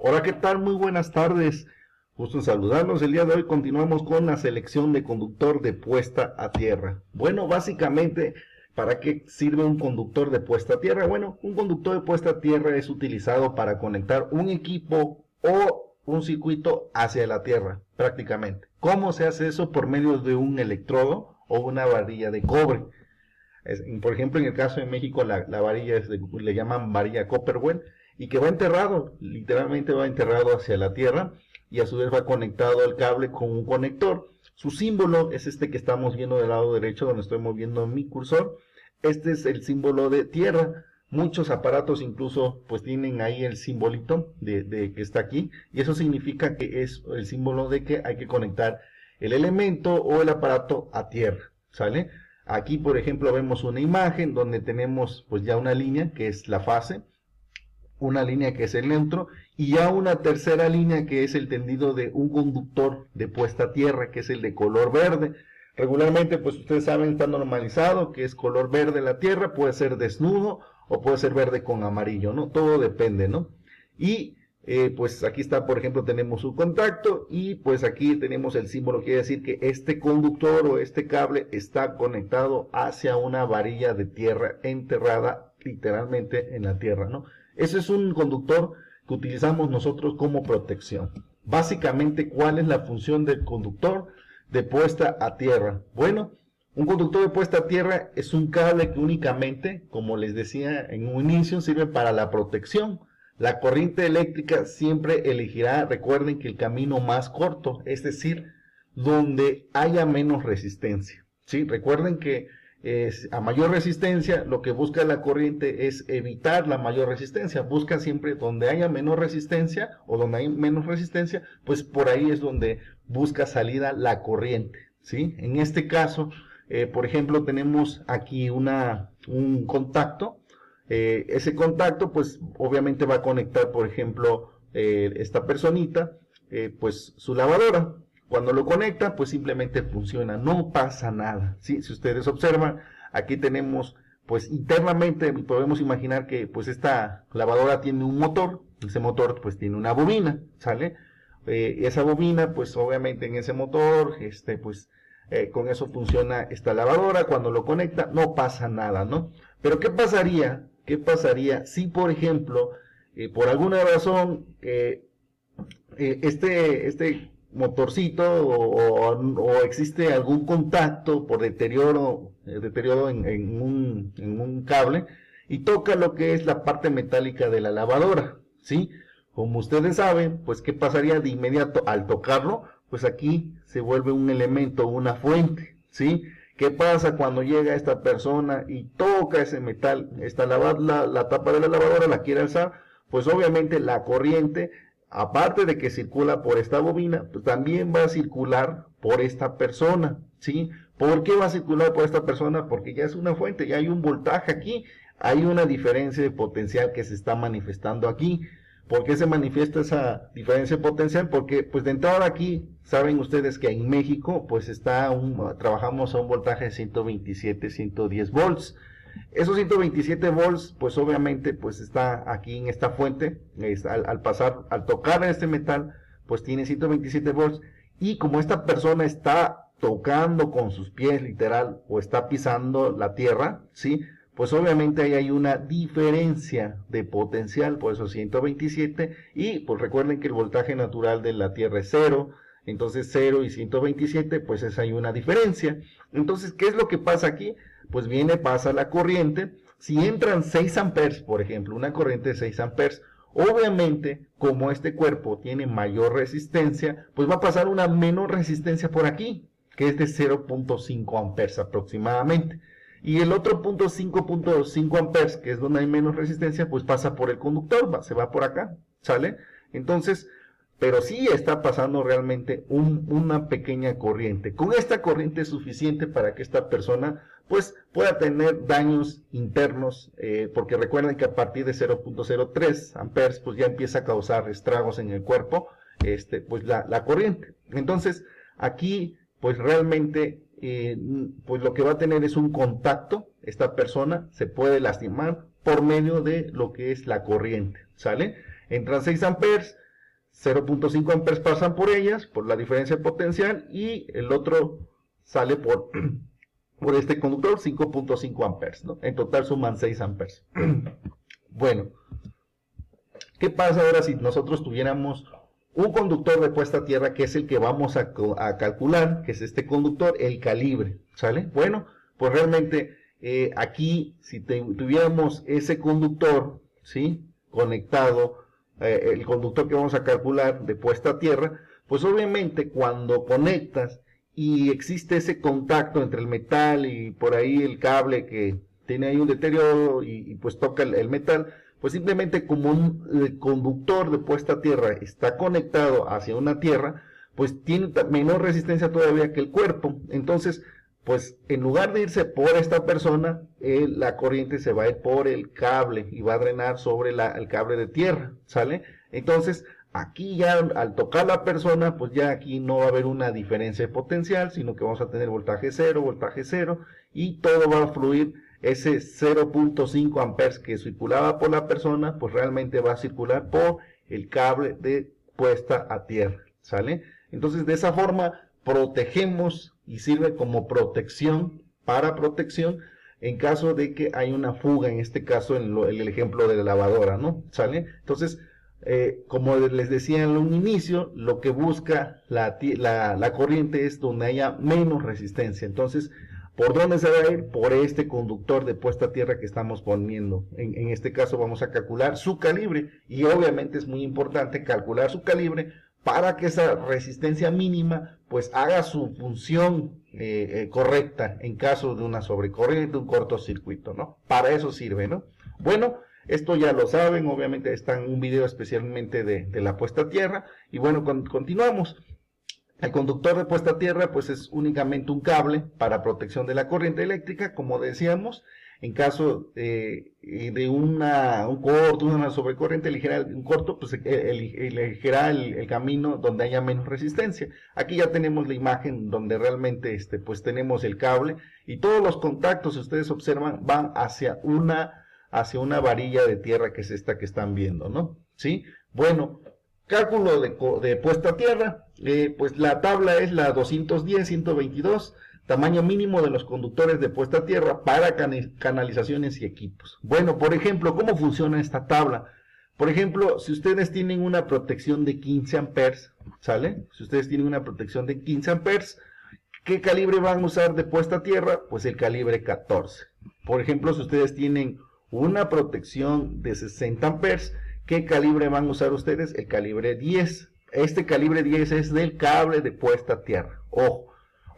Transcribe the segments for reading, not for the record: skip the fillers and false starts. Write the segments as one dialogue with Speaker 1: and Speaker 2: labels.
Speaker 1: Hola, ¿qué tal? Muy buenas tardes. Gusto en saludarlos. El día de hoy continuamos con la selección de conductor de puesta a tierra. Bueno, básicamente, ¿para qué sirve un conductor de puesta a tierra? Bueno, un conductor de puesta a tierra es utilizado para conectar un equipo o un circuito hacia la tierra, prácticamente. ¿Cómo se hace eso? Por medio de un electrodo o una varilla de cobre. Por ejemplo, en el caso de México, la varilla le llaman varilla Copperwell, y que va enterrado, literalmente va enterrado hacia la tierra, y a su vez va conectado el cable con un conector. Su símbolo es este que estamos viendo del lado derecho, donde estoy moviendo mi cursor. Este es el símbolo de tierra. Muchos aparatos incluso pues tienen ahí el simbolito de que está aquí, y eso significa que es el símbolo de que hay que conectar el elemento o el aparato a tierra, ¿sale? Aquí, por ejemplo, vemos una imagen donde tenemos pues ya una línea que es la fase, una línea que es el neutro, y ya una tercera línea que es el tendido de un conductor de puesta a tierra, que es el de color verde. Regularmente, pues ustedes saben, está normalizado que es color verde la tierra, puede ser desnudo o puede ser verde con amarillo, ¿no? Todo depende, ¿no? Y pues aquí está, por ejemplo, tenemos un contacto, y pues aquí tenemos el símbolo, quiere decir que este conductor o este cable está conectado hacia una varilla de tierra enterrada literalmente en la tierra, ¿no? Ese es un conductor que utilizamos nosotros como protección. Básicamente, ¿cuál es la función del conductor de puesta a tierra? Bueno, un conductor de puesta a tierra es un cable que únicamente, como les decía en un inicio, sirve para la protección. La corriente eléctrica siempre elegirá, recuerden, que el camino más corto, es decir, donde haya menos resistencia, ¿sí? Recuerden que a mayor resistencia, lo que busca la corriente es evitar la mayor resistencia. Busca siempre donde haya menor resistencia, o donde hay menos resistencia, pues por ahí es donde busca salida la corriente, ¿sí? En este caso, por ejemplo, tenemos aquí un contacto. Ese contacto pues obviamente va a conectar, por ejemplo, esta personita, pues su lavadora. Cuando lo conecta pues simplemente funciona, no pasa nada, ¿sí? Si ustedes observan, aquí tenemos pues internamente, podemos imaginar que pues esta lavadora tiene un motor, ese motor pues tiene una bobina, ¿sale? Esa bobina pues obviamente en ese motor, pues con eso funciona esta lavadora. Cuando lo conecta no pasa nada, ¿no? Pero ¿qué pasaría? ¿Qué pasaría si, por ejemplo, por alguna razón, este motorcito o existe algún contacto por deterioro en un cable, y toca lo que es la parte metálica de la lavadora, ¿sí? Como ustedes saben, pues ¿qué pasaría de inmediato al tocarlo? Pues aquí se vuelve un elemento, una fuente, ¿sí? ¿Qué pasa cuando llega esta persona y toca ese metal, la tapa de la lavadora, la quiere alzar? Pues obviamente la corriente, aparte de que circula por esta bobina, pues también va a circular por esta persona, ¿sí? ¿Por qué va a circular por esta persona? Porque ya es una fuente, ya hay un voltaje aquí, hay una diferencia de potencial que se está manifestando aquí. ¿Por qué se manifiesta esa diferencia potencial? Porque pues de entrada aquí, saben ustedes que en México pues trabajamos a un voltaje de 127, 110 volts. Esos 127 volts pues obviamente pues está aquí en esta fuente, al tocar este metal pues tiene 127 volts, y como esta persona está tocando con sus pies literal o está pisando la tierra, ¿sí? Pues obviamente ahí hay una diferencia de potencial, por eso 127, y pues recuerden que el voltaje natural de la Tierra es 0, entonces 0 y 127, pues hay una diferencia. Entonces, ¿qué es lo que pasa aquí? Pues pasa la corriente. Si entran 6 amperes, por ejemplo, una corriente de 6 amperes, obviamente, como este cuerpo tiene mayor resistencia, pues va a pasar una menor resistencia por aquí, que es de 0.5 amperes aproximadamente. Y el otro punto 5.5 amperes, que es donde hay menos resistencia, pues pasa por el conductor, se va por acá, ¿sale? Entonces, pero sí está pasando realmente una pequeña corriente. Con esta corriente es suficiente para que esta persona pues pueda tener daños internos, porque recuerden que a partir de 0.03 amperes pues ya empieza a causar estragos en el cuerpo, pues la corriente. Entonces, aquí pues realmente pues lo que va a tener es un contacto. Esta persona se puede lastimar por medio de lo que es la corriente, ¿sale? Entran 6 amperes, 0.5 amperes pasan por ellas, por la diferencia de potencial, y el otro sale por este conductor 5.5 amperes, ¿no? En total suman 6 amperes. Bueno, ¿qué pasa ahora si nosotros tuviéramos un conductor de puesta a tierra, que es el que vamos a calcular, que es este conductor, el calibre, ¿sale? Bueno, pues realmente aquí, si tuviéramos ese conductor, ¿sí?, conectado, el conductor que vamos a calcular de puesta a tierra, pues obviamente cuando conectas y existe ese contacto entre el metal y por ahí el cable que tiene ahí un deterioro y pues toca el metal, pues simplemente como el conductor de puesta a tierra está conectado hacia una tierra, pues tiene menor resistencia todavía que el cuerpo. Entonces, pues en lugar de irse por esta persona, la corriente se va a ir por el cable y va a drenar sobre el cable de tierra, ¿sale? Entonces, aquí ya al tocar la persona, pues ya aquí no va a haber una diferencia de potencial, sino que vamos a tener voltaje 0, y todo va a fluir. Ese 0.5 amperes que circulaba por la persona, pues realmente va a circular por el cable de puesta a tierra, ¿sale? Entonces, de esa forma protegemos y sirve como protección, para protección, en caso de que hay una fuga, en este caso en el ejemplo de la lavadora, ¿no? ¿Sale? Entonces, como les decía en un inicio, lo que busca la corriente es donde haya menos resistencia. Entonces, ¿por dónde se va a ir? Por este conductor de puesta a tierra que estamos poniendo. En este caso vamos a calcular su calibre, y obviamente es muy importante calcular su calibre para que esa resistencia mínima pues haga su función correcta en caso de una sobrecorriente, un cortocircuito, ¿no? Para eso sirve, ¿no? Bueno, esto ya lo saben, obviamente está en un video especialmente de la puesta a tierra, y bueno, continuamos. El conductor de puesta a tierra pues es únicamente un cable para protección de la corriente eléctrica, como decíamos. En caso de un corto, una sobrecorriente, elegirá un corto, pues elegirá el camino donde haya menos resistencia. Aquí ya tenemos la imagen donde realmente pues tenemos el cable, y todos los contactos, si ustedes observan, van hacia una varilla de tierra, que es esta que están viendo, ¿no? ¿Sí? Bueno, cálculo de puesta a tierra, pues la tabla es la 210-122, tamaño mínimo de los conductores de puesta a tierra para canalizaciones y equipos. Bueno, por ejemplo, ¿cómo funciona esta tabla? Por ejemplo, si ustedes tienen una protección de 15 amperes, ¿sale? Si ustedes tienen una protección de 15 amperes, ¿qué calibre van a usar de puesta a tierra? Pues el calibre 14. Por ejemplo, si ustedes tienen una protección de 60 amperes, ¿qué calibre van a usar ustedes? El calibre 10. Este calibre 10 es del cable de puesta a tierra. Ojo,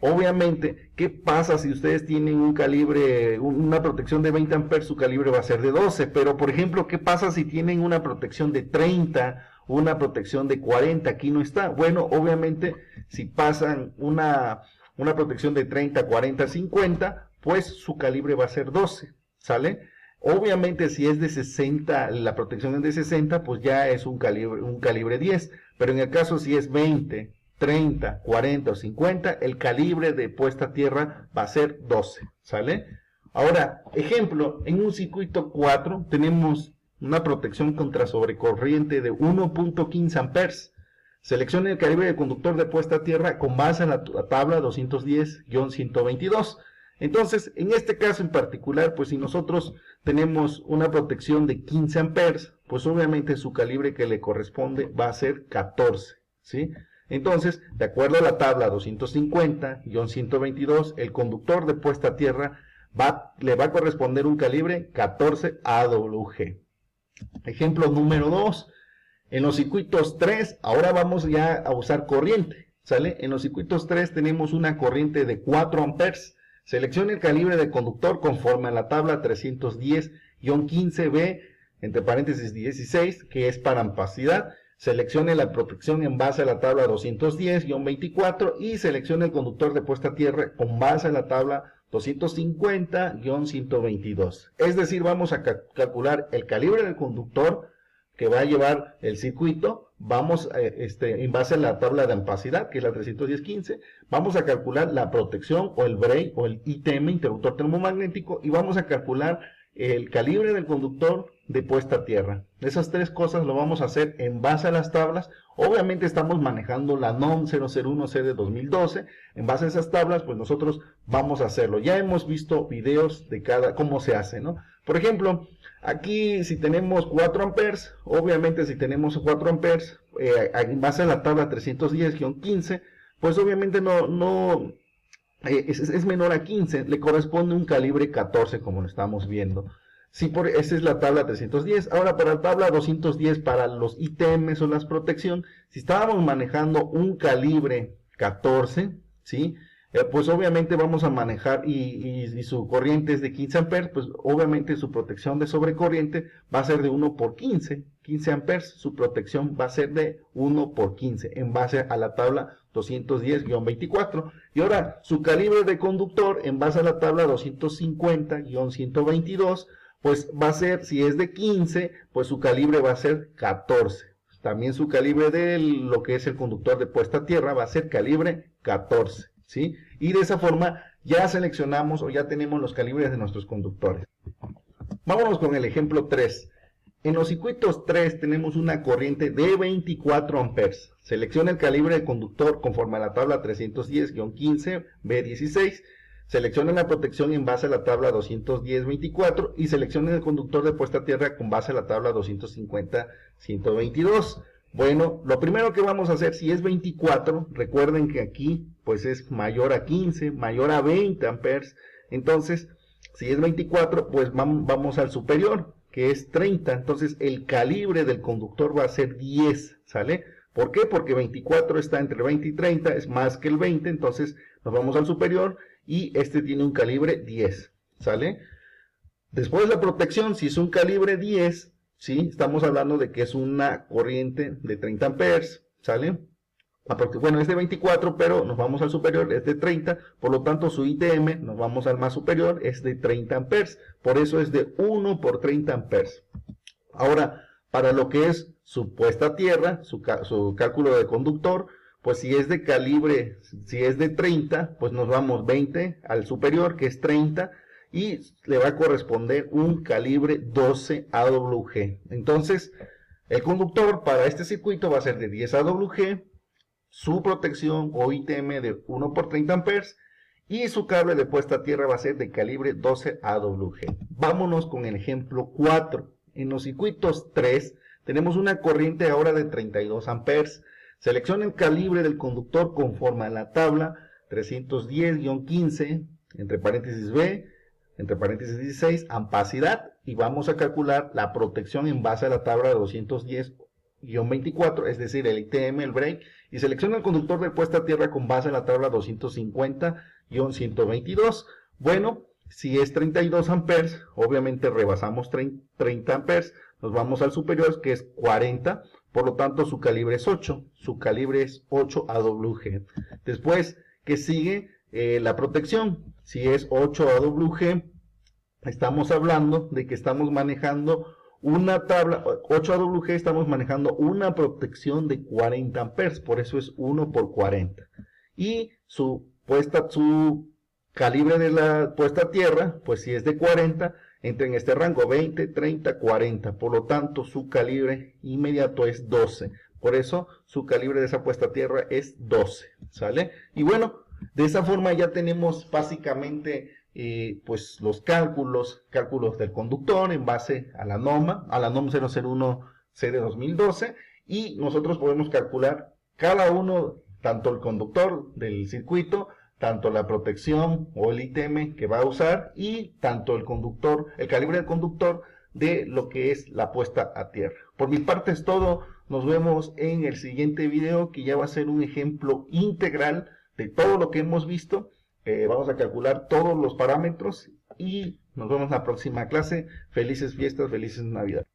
Speaker 1: obviamente, ¿qué pasa si ustedes tienen un calibre, una protección de 20 amperes? Su calibre va a ser de 12. Pero, por ejemplo, ¿qué pasa si tienen una protección de 30, una protección de 40? Aquí no está. Bueno, obviamente, si pasan una protección de 30, 40, 50, pues su calibre va a ser 12, ¿sale? Obviamente, si es de 60, la protección es de 60, pues ya es un calibre 10. Pero en el caso si es 20, 30, 40 o 50, el calibre de puesta a tierra va a ser 12, ¿sale? Ahora, ejemplo, en un circuito 4 tenemos una protección contra sobrecorriente de 1.15 amperes. Seleccione el calibre del conductor de puesta a tierra con base en la tabla 210-122. Entonces, en este caso en particular, pues si nosotros tenemos una protección de 15 amperes, pues obviamente su calibre que le corresponde va a ser 14, ¿sí? Entonces, de acuerdo a la tabla 250-122, el conductor de puesta a tierra le va a corresponder un calibre 14 AWG. Ejemplo número 2. En los circuitos 3, ahora vamos ya a usar corriente, ¿sale? En los circuitos 3 tenemos una corriente de 4 amperes. Seleccione el calibre del conductor conforme a la tabla 310-15B, entre paréntesis 16, que es para ampacidad. Seleccione la protección en base a la tabla 210-24 y seleccione el conductor de puesta a tierra con base a la tabla 250-122. Es decir, vamos a calcular el calibre del conductor que va a llevar el circuito. Vamos en base a la tabla de ampacidad, que es la 310-15, vamos a calcular la protección o el break o el ITM, interruptor termomagnético, y vamos a calcular el calibre del conductor de puesta a tierra. Esas tres cosas lo vamos a hacer en base a las tablas. Obviamente estamos manejando la NOM 001C de 2012. En base a esas tablas, pues nosotros vamos a hacerlo. Ya hemos visto videos de cómo se hace, ¿no? Por ejemplo, aquí si tenemos 4 amperes, obviamente si tenemos 4 amperes, en base a la tabla 310-15, pues obviamente es menor a 15, le corresponde un calibre 14 como lo estamos viendo. Sí, esa es la tabla 310. Ahora para la tabla 210 para los ITMs o las protección, si estábamos manejando un calibre 14, ¿sí? Pues obviamente vamos a manejar y su corriente es de 15 amperes, pues obviamente su protección de sobrecorriente va a ser de 1 por 15 amperes, su protección va a ser de 1 por 15 en base a la tabla 210-24. Y ahora su calibre de conductor en base a la tabla 250-122, pues va a ser, si es de 15, pues su calibre va a ser 14. También su calibre de lo que es el conductor de puesta a tierra va a ser calibre 14. ¿Sí? Y de esa forma ya seleccionamos o ya tenemos los calibres de nuestros conductores. Vámonos con el ejemplo 3. En los circuitos 3 tenemos una corriente de 24 amperes. Selecciona el calibre del conductor conforme a la tabla 310-15 B16. Selecciona la protección en base a la tabla 210-24 y selecciona el conductor de puesta a tierra con base a la tabla 250-122. Bueno, lo primero que vamos a hacer, si es 24, recuerden que aquí pues es mayor a 15, mayor a 20 amperes. Entonces, si es 24, pues vamos al superior, que es 30. Entonces, el calibre del conductor va a ser 10, ¿sale? ¿Por qué? Porque 24 está entre 20 y 30, es más que el 20, entonces nos vamos al superior y este tiene un calibre 10, ¿sale? Después la protección, si es un calibre 10, ¿sí? Estamos hablando de que es una corriente de 30 amperes, ¿sale? Bueno, es de 24, pero nos vamos al superior, es de 30, por lo tanto su ITM, nos vamos al más superior, es de 30 amperes, por eso es de 1 por 30 amperes. Ahora, para lo que es su puesta a tierra, su cálculo de conductor, pues si es de calibre, si es de 30, pues nos vamos 20 al superior, que es 30, y le va a corresponder un calibre 12 AWG. Entonces, el conductor para este circuito va a ser de 10 AWG, su protección o ITM de 1 por 30 amperes, y su cable de puesta a tierra va a ser de calibre 12 AWG. Vámonos con el ejemplo 4. En los circuitos 3 tenemos una corriente ahora de 32 amperes. Selecciona el calibre del conductor conforme a la tabla 310-15, entre paréntesis B, entre paréntesis 16, ampacidad, y vamos a calcular la protección en base a la tabla 210-24, es decir, el ITM, el break, y selecciona el conductor de puesta a tierra con base a la tabla 250-122. Bueno, si es 32 amperes, obviamente rebasamos 30 amperes, nos vamos al superior, que es 40, por lo tanto su calibre es 8, su calibre es 8 AWG. Después, que sigue la protección, si es 8 AWG, estamos hablando de que estamos manejando una tabla, 8 AWG, estamos manejando una protección de 40 amperes, por eso es 1 por 40. Y su calibre de la puesta a tierra, pues si es de 40, entra en este rango 20, 30, 40. Por lo tanto, su calibre inmediato es 12. Por eso, su calibre de esa puesta a tierra es 12. ¿Sale? Y bueno, de esa forma ya tenemos básicamente pues los cálculos del conductor en base a la NOM 001C de 2012. Y nosotros podemos calcular cada uno, tanto el conductor del circuito, tanto la protección o el ITM que va a usar y tanto el conductor, el calibre del conductor de lo que es la puesta a tierra. Por mi parte es todo. Nos vemos en el siguiente video, que ya va a ser un ejemplo integral de todo lo que hemos visto. Vamos a calcular todos los parámetros y nos vemos en la próxima clase. Felices fiestas, felices Navidad.